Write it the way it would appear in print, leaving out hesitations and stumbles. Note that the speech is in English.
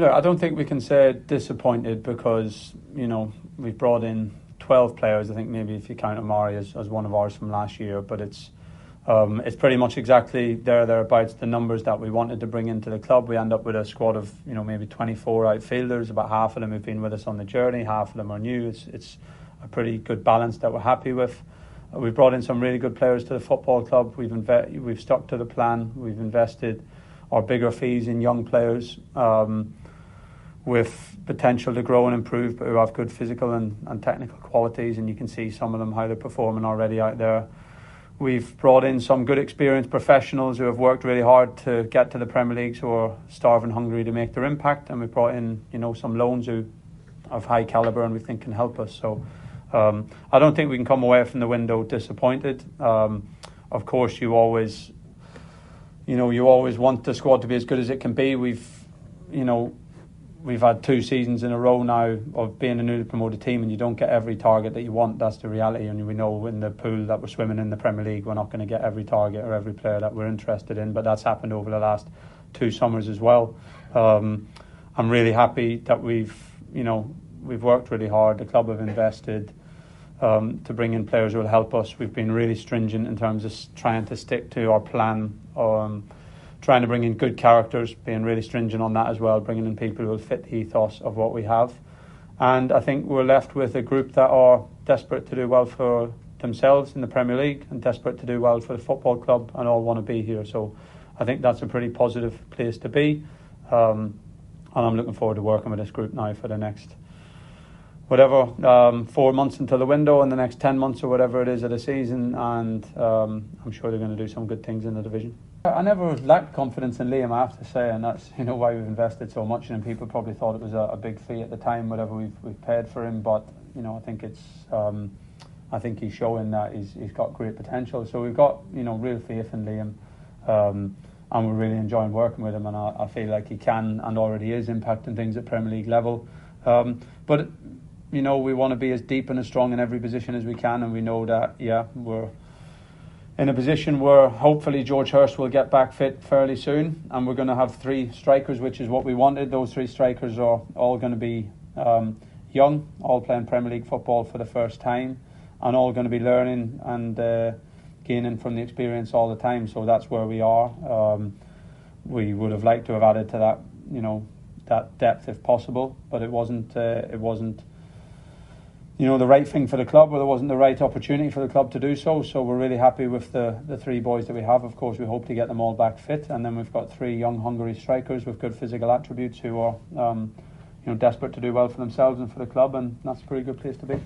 I don't think we can say disappointed because, we've brought in 12 players. I think maybe if you count Amari as one of ours from last year, but it's pretty much exactly thereabouts the numbers that we wanted to bring into the club. We end up with a squad of, maybe 24 outfielders. About half of them have been with us on the journey, half of them are new. It's a pretty good balance that we're happy with. We've brought in some really good players to the football club. We've stuck to the plan. We've invested our bigger fees in young players with potential to grow and improve, but who have good physical and technical qualities, and you can see some of them how they're performing already out there. We've brought in some good experienced professionals who have worked really hard to get to the Premier League, who are starving hungry to make their impact, and we've brought in some loans who of high calibre and we think can help us. So I don't think we can come away from the window disappointed. Of course, you always want the squad to be as good as it can be. We've had 2 seasons in a row now of being a newly promoted team, and you don't get every target that you want. That's the reality, and we know in the pool that we're swimming in the Premier League, we're not going to get every target or every player that we're interested in, but that's happened over the last 2 summers as well. I'm really happy that we've worked really hard. The club have invested to bring in players who will help us. We've been really stringent in terms of trying to stick to our plan, trying to bring in good characters, being really stringent on that as well, bringing in people who will fit the ethos of what we have. And I think we're left with a group that are desperate to do well for themselves in the Premier League and desperate to do well for the football club and all want to be here. So I think that's a pretty positive place to be. And I'm looking forward to working with this group now for the next 4 months until the window and the next 10 months or whatever it is of the season, and I'm sure they're going to do some good things in the division. I never lacked confidence in Liam, I have to say, and that's why we've invested so much in him. People probably thought it was a big fee at the time, whatever we've paid for him, but I think he's showing that he's got great potential. So we've got real faith in Liam, and we're really enjoying working with him, and I feel like he can and already is impacting things at Premier League level. But we want to be as deep and as strong in every position as we can, and we know that we're in a position where hopefully George Hurst will get back fit fairly soon, and we're going to have 3 strikers, which is what we wanted. Those 3 strikers are all going to be young, all playing Premier League football for the first time, and all going to be learning and gaining from the experience all the time. So that's where we are. We would have liked to have added to that, that depth if possible, but it wasn't the right thing for the club, or there wasn't the right opportunity for the club to do so. So we're really happy with the 3 boys that we have. Of course, we hope to get them all back fit, and then we've got 3 young, hungry strikers with good physical attributes who are desperate to do well for themselves and for the club, and that's a pretty good place to be.